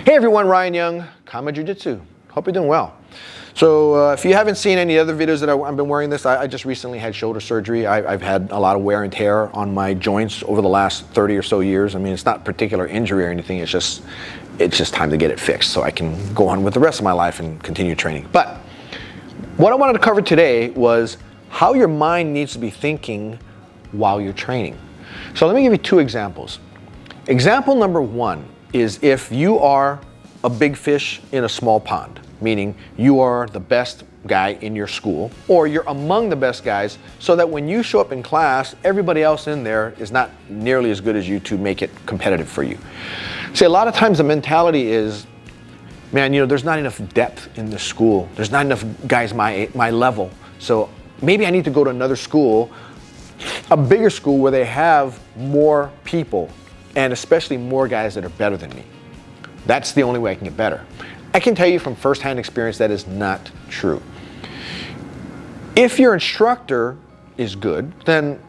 Hey everyone, Ryan Young, KAATARO Jiu-Jitsu. Hope you're doing well. So if you haven't seen any other videos that I've been wearing this, I just recently had shoulder surgery. I've had a lot of wear and tear on my joints over the last 30 or so years. I mean, it's not particular injury or anything. It's just time to get it fixed so I can go on with the rest of my life and continue training. But what I wanted to cover today was how your mind needs to be thinking while you're training. So let me give you two examples. Example number one is if you are a big fish in a small pond, meaning you are the best guy in your school, or you're among the best guys, so that when you show up in class, everybody else in there is not nearly as good as you to make it competitive for you. See, a lot of times the mentality is, man, you know, there's not enough depth in the school. There's not enough guys my level. So maybe I need to go to another school, a bigger school where they have more people, and especially more guys that are better than me. That's the only way I can get better. I can tell you from firsthand experience that is not true. If your instructor is good, then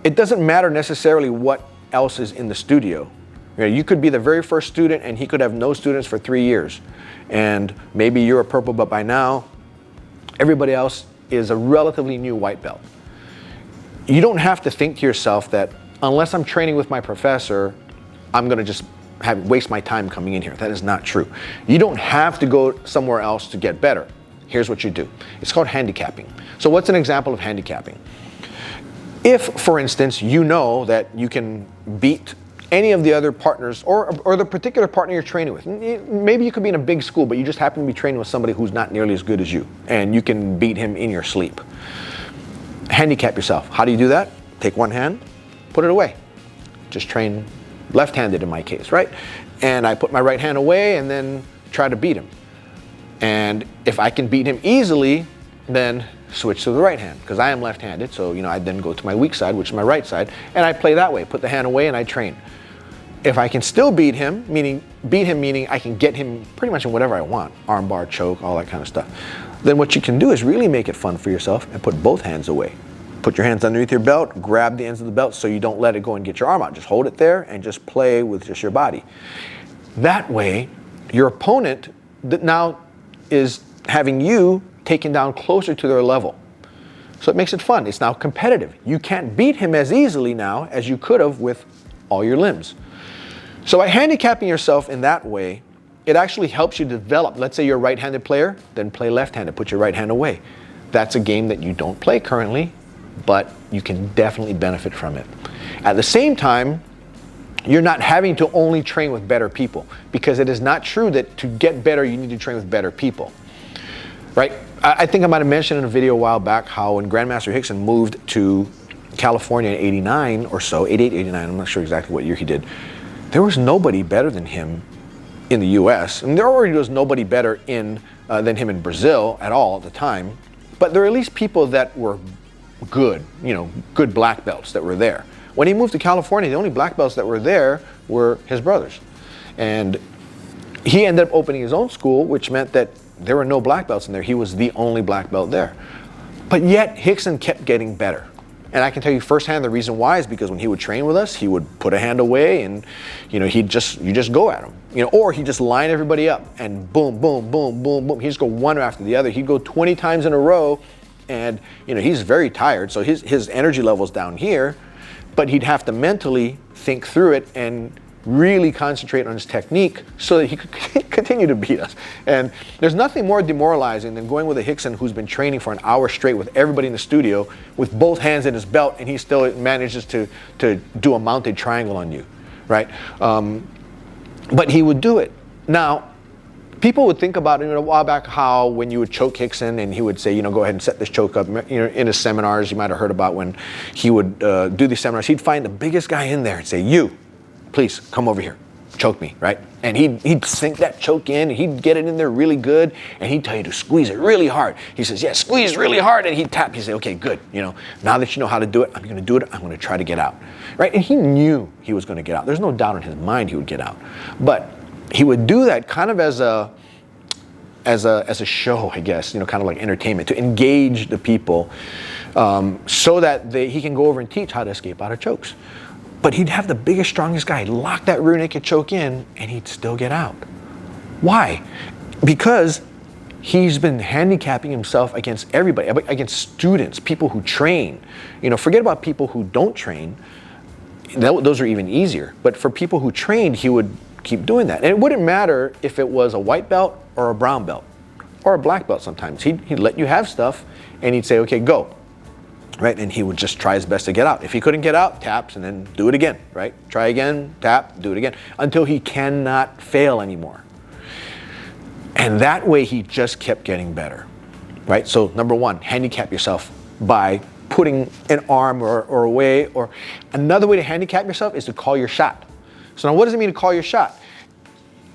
it doesn't matter necessarily what else is in the studio. You know, you could be the very first student and he could have no students for 3 years. And maybe you're a purple belt by now. Everybody else is a relatively new white belt. You don't have to think to yourself that unless I'm training with my professor, I'm gonna just waste my time coming in here. That is not true. You don't have to go somewhere else to get better. Here's what you do. It's called handicapping. So what's an example of handicapping? If, for instance, you know that you can beat any of the other partners or the particular partner you're training with. Maybe you could be in a big school, but you just happen to be training with somebody who's not nearly as good as you, and you can beat him in your sleep. Handicap yourself. How do you do that? Take one hand, put it away. Just train left-handed in my case, right? And I put my right hand away and then try to beat him. And if I can beat him easily, then switch to the right hand, because I am left-handed. So, you know, I then go to my weak side, which is my right side, and I play that way, put the hand away and I train. If I can still beat him meaning I can get him pretty much in whatever I want, arm bar, choke, all that kind of stuff, then what you can do is really make it fun for yourself and put both hands away. Put your hands underneath your belt, grab the ends of the belt so you don't let it go and get your arm out. Just hold it there and just play with just your body. That way, your opponent that now is having you taken down closer to their level. So it makes it fun. It's now competitive. You can't beat him as easily now as you could have with all your limbs. So by handicapping yourself in that way, it actually helps you develop. Let's say you're a right-handed player, then play left-handed, put your right hand away. That's a game that you don't play currently, but you can definitely benefit from it. At the same time, you're not having to only train with better people, because it is not true that to get better, you need to train with better people, right? I think I might have mentioned in a video a while back how when Grandmaster Rickson moved to California in 89 or so, 88, 89, I'm not sure exactly what year he did, there was nobody better than him in the US. And there already was nobody better than him in Brazil at all at the time, but there were at least people that were good, you know, good black belts that were there. When he moved to California, the only black belts that were there were his brothers. And he ended up opening his own school, which meant that there were no black belts in there. He was the only black belt there. But yet, Rickson kept getting better. And I can tell you firsthand the reason why is because when he would train with us, he would put a hand away and, you know, you just go at him. You know, or he'd just line everybody up and boom, boom, boom, boom, boom. He'd just go one after the other. He'd go 20 times in a row. And, you know, he's very tired, so his energy level's down here, but he'd have to mentally think through it and really concentrate on his technique so that he could continue to beat us. And there's nothing more demoralizing than going with a Rickson who's been training for an hour straight with everybody in the studio with both hands in his belt, and he still manages to do a mounted triangle on you, right? But he would do it. Now, people would think about it, you know, a while back how when you would choke Rickson and he would say, you know, go ahead and set this choke up. You know, in his seminars, you might have heard about when he would do these seminars, he'd find the biggest guy in there and say, you, please come over here, choke me, right? And he'd sink that choke in, and he'd get it in there really good, and he'd tell you to squeeze it really hard. He says, yeah, squeeze really hard, and he'd tap. He'd say, okay, good, you know, now that you know how to do it, I'm gonna do it, I'm gonna try to get out, right? And he knew he was gonna get out. There's no doubt in his mind he would get out. But he would do that kind of as a show, I guess, you know, kind of like entertainment, to engage the people so that he can go over and teach how to escape out of chokes. But he'd have the biggest, strongest guy lock that rear naked choke in, and he'd still get out. Why? Because he's been handicapping himself against everybody, against students, people who train. You know, forget about people who don't train. Those are even easier. But for people who trained, he would keep doing that. And it wouldn't matter if it was a white belt or a brown belt or a black belt sometimes. He'd let you have stuff and he'd say, okay, go. Right? And he would just try his best to get out. If he couldn't get out, taps and then do it again, right? Try again, tap, do it again, until he cannot fail anymore. And that way he just kept getting better, right? So number one, handicap yourself by putting an arm or a way, or another way to handicap yourself is to call your shot. So now what does it mean to call your shot?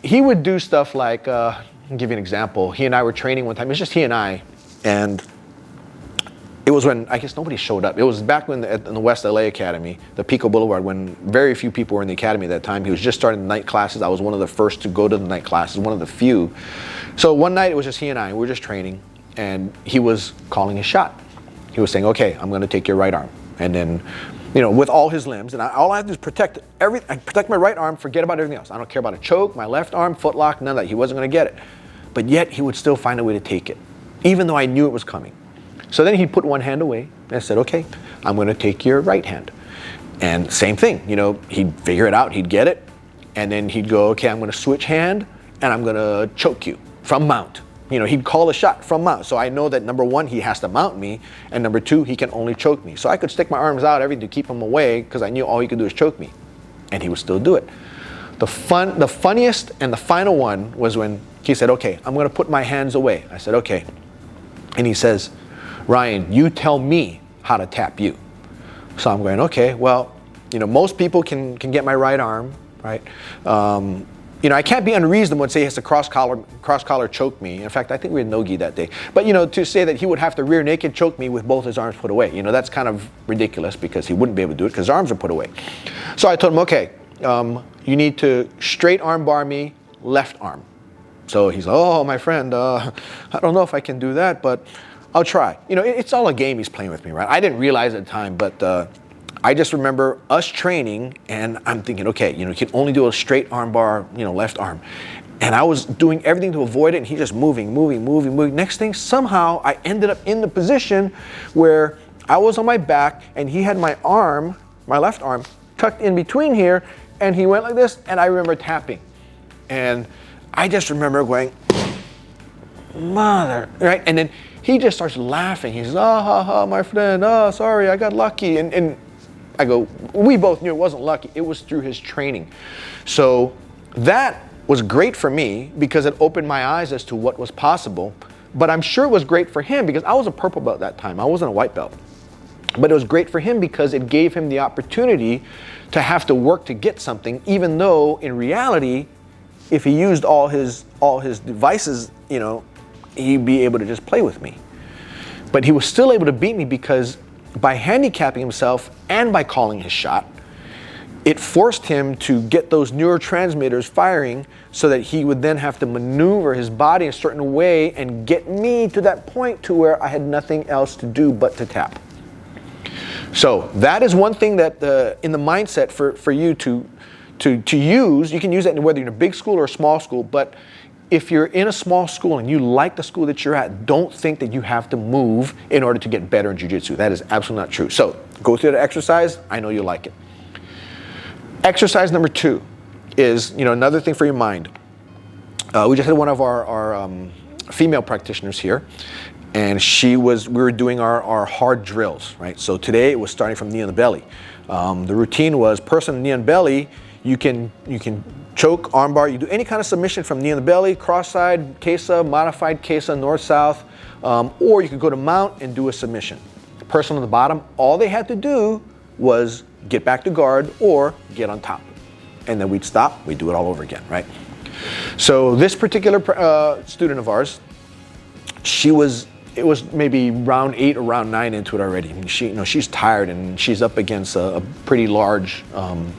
He would do stuff like, I'll give you an example. He and I were training one time, it was just he and I, and it was when, I guess nobody showed up. It was back when in the West LA Academy, the Pico Boulevard, when very few people were in the academy at that time. He was just starting the night classes. I was one of the first to go to the night classes, one of the few. So one night it was just he and I, we were just training, and he was calling his shot. He was saying, okay, I'm gonna take your right arm. And then, you know, with all his limbs, and all I have to do is protect my right arm, forget about everything else. I don't care about a choke, my left arm, foot lock, none of that. He wasn't gonna get it. But yet he would still find a way to take it, even though I knew it was coming. So then he'd put one hand away and I said, okay, I'm gonna take your right hand. And same thing, you know, he'd figure it out, he'd get it, and then he'd go, okay, I'm gonna switch hand and I'm gonna choke you from mount. You know, he'd call a shot from mount. So I know that number one, he has to mount me, and number two, he can only choke me. So I could stick my arms out, everything to keep him away, because I knew all he could do is choke me. And he would still do it. The funniest and the final one was when he said, okay, I'm gonna put my hands away. I said, okay. And he says, Ryan, you tell me how to tap you. So I'm going, okay, well, you know, most people can get my right arm, right? You know, I can't be unreasonable and say he has to cross collar choke me. In fact, I think we had no-gi that day. But, you know, to say that he would have to rear naked choke me with both his arms put away, you know, that's kind of ridiculous because he wouldn't be able to do it because his arms are put away. So I told him, okay, you need to straight arm bar me, left arm. So he's like, oh, my friend, I don't know if I can do that, but I'll try. You know, it's all a game he's playing with me, right? I didn't realize at the time, but I just remember us training and I'm thinking, okay, you know, you can only do a straight arm bar, you know, left arm. And I was doing everything to avoid it and he's just moving. Next thing, somehow I ended up in the position where I was on my back and he had my arm, my left arm, tucked in between here, and he went like this and I remember tapping. And I just remember going, mother, right? And then he just starts laughing. He says, my friend, sorry, I got lucky. And I go, we both knew it wasn't lucky. It was through his training. So that was great for me because it opened my eyes as to what was possible. But I'm sure it was great for him because I was a purple belt that time. I wasn't a white belt. But it was great for him because it gave him the opportunity to have to work to get something, even though in reality, if he used all his devices, you know, he'd be able to just play with me. But he was still able to beat me because by handicapping himself and by calling his shot, it forced him to get those neurotransmitters firing so that he would then have to maneuver his body a certain way and get me to that point to where I had nothing else to do but to tap. So that is one thing that in the mindset for you to use, you can use that whether you're in a big school or a small school, but if you're in a small school and you like the school that you're at, don't think that you have to move in order to get better in jiu-jitsu. That is absolutely not true. So go through the exercise. I know you'll like it. Exercise number 2 is, you know, another thing for your mind. We just had one of our female practitioners here, and we were doing our hard drills, right? So today it was starting from knee on the belly. The routine was person knee on belly. You can choke, armbar, you do any kind of submission from knee on the belly, cross-side, KAATARO, modified KAATARO, north-south, or you could go to mount and do a submission. The person on the bottom, all they had to do was get back to guard or get on top. And then we'd stop, we'd do it all over again, right? So this particular student of ours, it was maybe round 8 or round 9 into it already. I mean, she's tired and she's up against a pretty large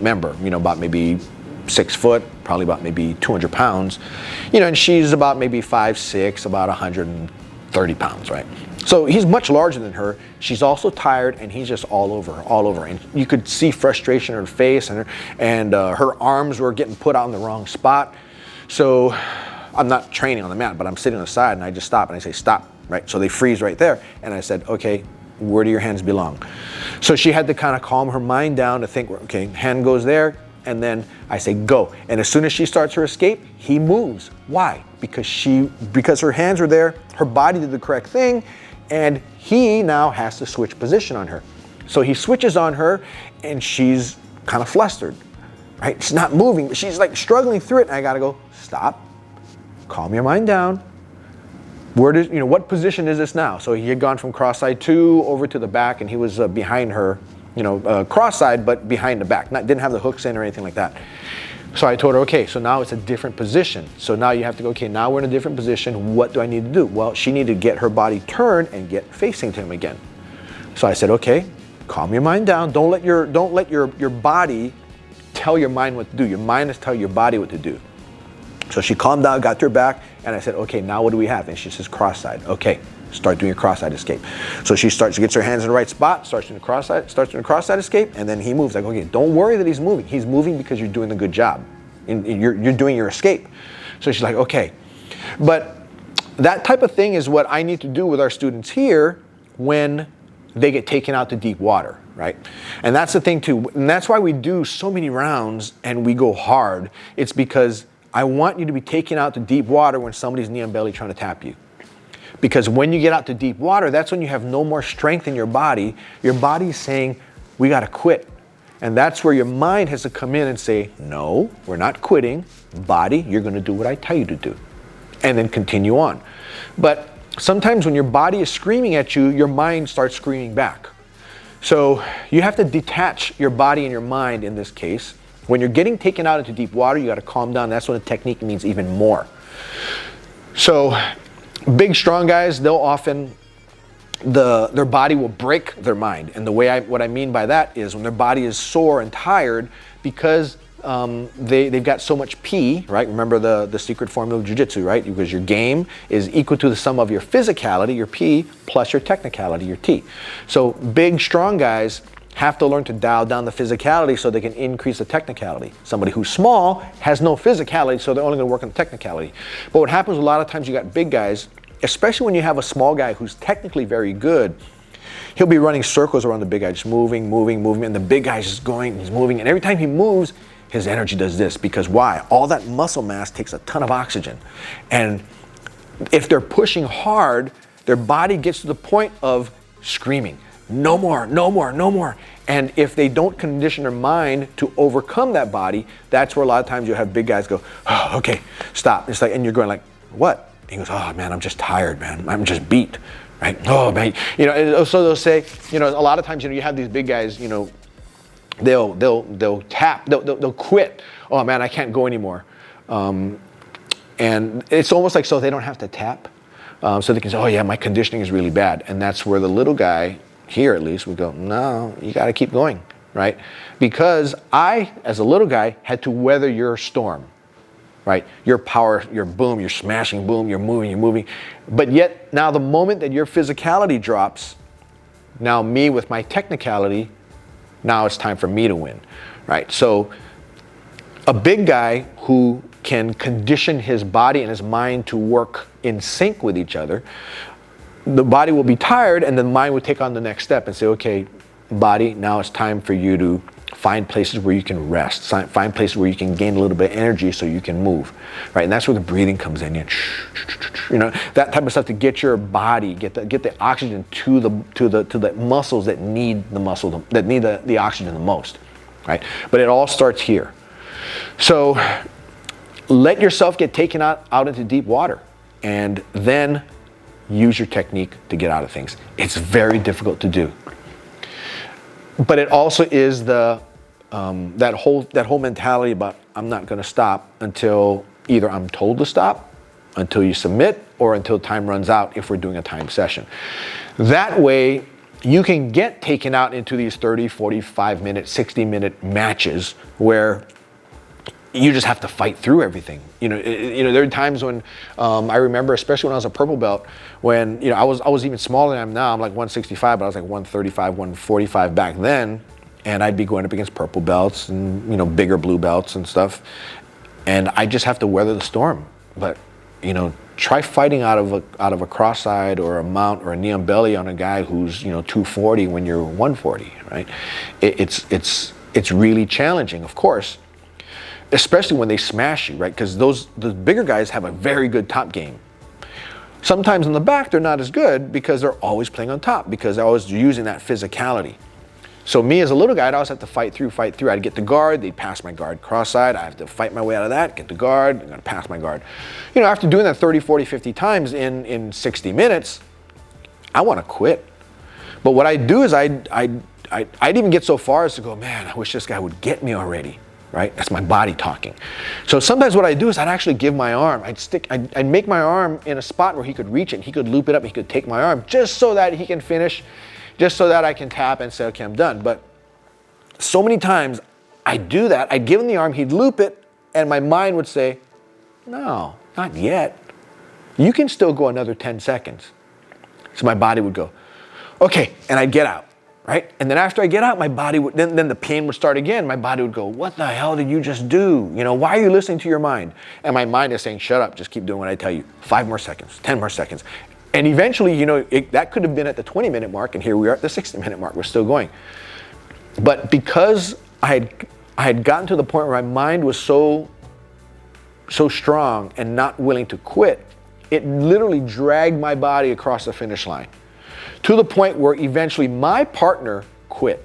member, you know, about maybe 6 foot, probably about maybe 200 pounds, you know, and she's about maybe 5'6", about 130 pounds, right? So he's much larger than her. She's also tired and he's just all over her. And you could see frustration in her face and her arms were getting put out in the wrong spot. So I'm not training on the mat, but I'm sitting on the side and I just stop and I say, stop, right? So they freeze right there. And I said, okay, where do your hands belong? So she had to kind of calm her mind down to think, okay, hand goes there. And then I say, go. And as soon as she starts her escape, he moves. Why? Because her hands were there, her body did the correct thing, and he now has to switch position on her. So he switches on her and she's kind of flustered, right? She's not moving, but she's like struggling through it. And I gotta go, stop, calm your mind down. What position is this now? So he had gone from cross-side 2 over to the back, and he was behind her, cross-side, but behind the back. Didn't have the hooks in or anything like that. So I told her, okay, so now it's a different position. So now you have to go, okay, now we're in a different position. What do I need to do? Well, she needed to get her body turned and get facing to him again. So I said, okay, calm your mind down. Don't let your body tell your mind what to do. Your mind is telling your body what to do. So she calmed down, got to her back, and I said, okay, now what do we have? And she says, cross-side. Okay, start doing a cross-side escape. So she gets her hands in the right spot, starts doing a cross-side escape, and then he moves. Like, okay, don't worry that he's moving. He's moving because you're doing a good job. You're doing your escape. So she's like, okay. But that type of thing is what I need to do with our students here when they get taken out to deep water, right? And that's the thing too. And that's why we do so many rounds and we go hard. It's because I want you to be taken out to deep water when somebody's knee on belly trying to tap you. Because when you get out to deep water, that's when you have no more strength in your body. Your body's saying, we got to quit. And that's where your mind has to come in and say, no, we're not quitting. Body, you're going to do what I tell you to do. And then continue on. But sometimes when your body is screaming at you, your mind starts screaming back. So you have to detach your body and your mind in this case. When you're getting taken out into deep water, you got to calm down. That's when the technique means even more. So big, strong guys, they'll often, their body will break their mind. And what I mean by that is when their body is sore and tired because they've got so much P, right? Remember the secret formula of Jiu-Jitsu, right? Because your game is equal to the sum of your physicality, your P, plus your technicality, your T. So big, strong guys have to learn to dial down the physicality so they can increase the technicality. Somebody who's small has no physicality, so they're only going to work on the technicality. But what happens a lot of times, you got big guys, especially when you have a small guy who's technically very good, he'll be running circles around the big guy, just moving, and the big guy's just going, he's moving, and every time he moves, his energy does this. Because why? All that muscle mass takes a ton of oxygen. And if they're pushing hard, their body gets to the point of screaming, no more, no more, no more. And if they don't condition their mind to overcome that body, that's where a lot of times you'll have big guys go, oh, okay, stop. It's like, and you're going like, what? He goes, oh man, I'm just tired, man. I'm just beat, right? Oh man, so they'll say, a lot of times, you have these big guys, they'll tap, they'll quit. Oh man, I can't go anymore. And it's almost like so they don't have to tap. So they can say, oh yeah, my conditioning is really bad. And that's where the little guy, here at least, would go, no, you got to keep going, right? Because I, as a little guy, had to weather your storm, right? Your power, your boom, you're smashing, boom, you're moving. But yet, now the moment that your physicality drops, now me with my technicality, now it's time for me to win, right? So a big guy who can condition his body and his mind to work in sync with each other, the body will be tired and the mind will take on the next step and say, okay, body, now it's time for you to find places where you can rest, find places where you can gain a little bit of energy so you can move, right? And that's where the breathing comes in, that type of stuff to get your body, get the oxygen to the muscles that need the oxygen the most, right? But it all starts here. So let yourself get taken out into deep water and then use your technique to get out of things. It's very difficult to do. But it also is that whole mentality about I'm not going to stop until either I'm told to stop, until you submit, or until time runs out if we're doing a time session. That way, you can get taken out into these 30, 45 minute, 60-minute matches where you just have to fight through everything. There are times when I remember, especially when I was a purple belt, when I was even smaller than I am now. I'm like 165, but I was like 135, 145 back then, and I'd be going up against purple belts and bigger blue belts and stuff, and I just have to weather the storm. But try fighting out of a cross-side or a mount or a knee on belly on a guy who's 240 when you're 140, right? It's really challenging, of course, especially when they smash you, right? Because the bigger guys have a very good top game. Sometimes in the back they're not as good because they're always playing on top, because they're always using that physicality. So me as a little guy, I'd always have to fight through. I'd get the guard, they'd pass my guard cross-side, I have to fight my way out of that, get the guard, I'm gonna pass my guard. After doing that 30, 40, 50 times in 60 minutes, I wanna quit. But what I'd do is I'd even get so far as to go, man, I wish this guy would get me already, right? That's my body talking. So sometimes what I'd do is I'd actually give my arm, I'd make my arm in a spot where he could reach it, and he could loop it up, and he could take my arm, just so that he can finish, just so that I can tap and say, okay, I'm done. But so many times I'd do that, I'd give him the arm, he'd loop it, and my mind would say, no, not yet. You can still go another 10 seconds. So my body would go, okay, and I'd get out, right? And then after I get out, my body would, then the pain would start again. My body would go, what the hell did you just do? Why are you listening to your mind? And my mind is saying, shut up, just keep doing what I tell you. 5 more seconds, 10 more seconds. And eventually, that could have been at the 20-minute mark, and here we are at the 60-minute mark. We're still going. But because I had gotten to the point where my mind was so strong and not willing to quit, it literally dragged my body across the finish line, to the point where eventually my partner quit.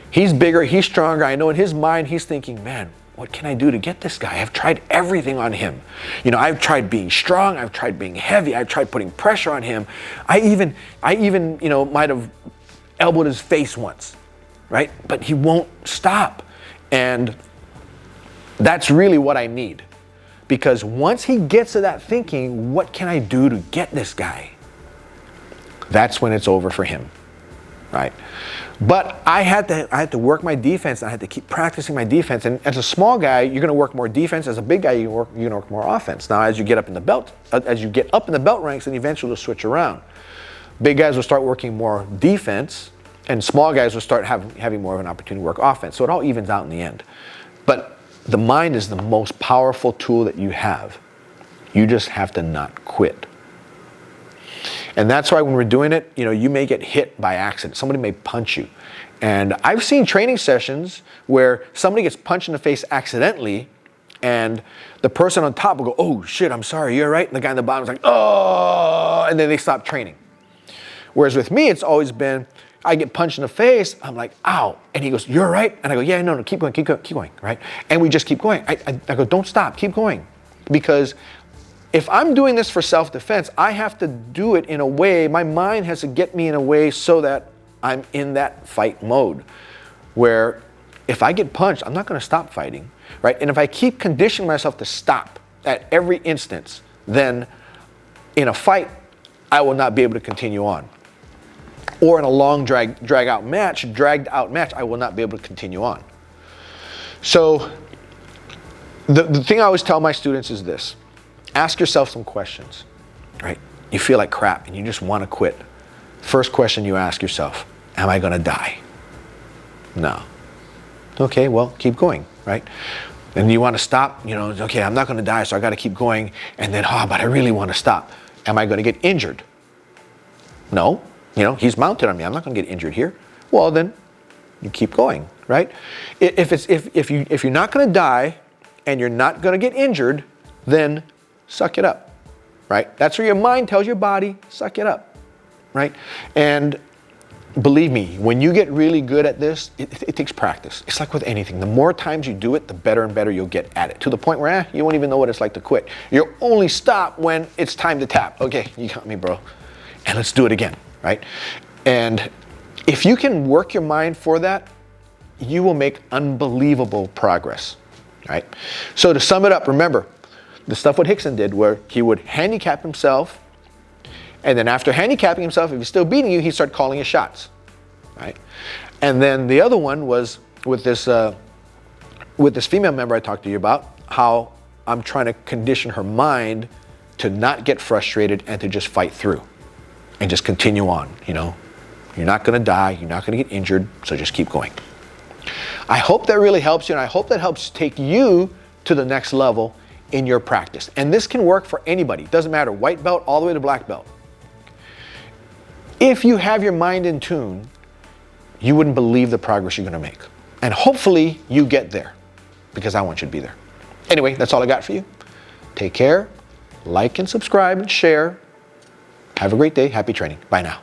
He's bigger, he's stronger. I know in his mind he's thinking, man, what can I do to get this guy? I've tried everything on him. I've tried being strong, I've tried being heavy, I've tried putting pressure on him. I even might have elbowed his face once, right? But he won't stop. And that's really what I need. Because once he gets to that thinking, what can I do to get this guy? That's when it's over for him, right? But I had to work my defense. I had to keep practicing my defense. And as a small guy, you're going to work more defense. As a big guy, you're going to work more offense. Now, as you get up in the belt ranks, then eventually it'll switch around. Big guys will start working more defense, and small guys will start having more of an opportunity to work offense. So it all evens out in the end. But the mind is the most powerful tool that you have. You just have to not quit. And that's why when we're doing it, you may get hit by accident. Somebody may punch you. And I've seen training sessions where somebody gets punched in the face accidentally, and the person on top will go, oh shit, I'm sorry, you're right. And the guy on the bottom is like, oh, and then they stop training. Whereas with me, it's always been, I get punched in the face, I'm like, ow. And he goes, you're right. And I go, yeah, no, keep going, right? And we just keep going. I go, don't stop, keep going. Because if I'm doing this for self-defense, I have to do it in a way, my mind has to get me in a way so that I'm in that fight mode, where if I get punched, I'm not going to stop fighting, right? And if I keep conditioning myself to stop at every instance, then in a fight, I will not be able to continue on. Or in a long dragged out match, I will not be able to continue on. So the thing I always tell my students is this. Ask yourself some questions, right? You feel like crap and you just want to quit. First question you ask yourself, am I going to die? No. Okay, well, keep going, right? And you want to stop, okay, I'm not going to die, so I got to keep going. And then, but I really want to stop. Am I going to get injured? No. He's mounted on me. I'm not going to get injured here. Well, then you keep going, right? If you're not going to die and you're not going to get injured, then suck it up, right? That's where your mind tells your body, suck it up, right? And believe me, when you get really good at this, it takes practice. It's like with anything. The more times you do it, the better and better you'll get at it, to the point where you won't even know what it's like to quit. You'll only stop when it's time to tap. Okay, you got me, bro. And let's do it again, right? And if you can work your mind for that, you will make unbelievable progress, right? So to sum it up, remember, the stuff what Rickson did, where he would handicap himself, and then after handicapping himself, if he's still beating you, he'd start calling his shots, right? And then the other one was with this female member I talked to you about, how I'm trying to condition her mind to not get frustrated and to just fight through and just continue on, You're not going to die, you're not going to get injured, so just keep going. I hope that really helps you, and I hope that helps take you to the next level in your practice. And this can work for anybody. It doesn't matter, white belt all the way to black belt. If you have your mind in tune, you wouldn't believe the progress you're going to make. And hopefully you get there, because I want you to be there. Anyway, that's all I got for you. Take care, like and subscribe and share. Have a great day. Happy training. Bye now.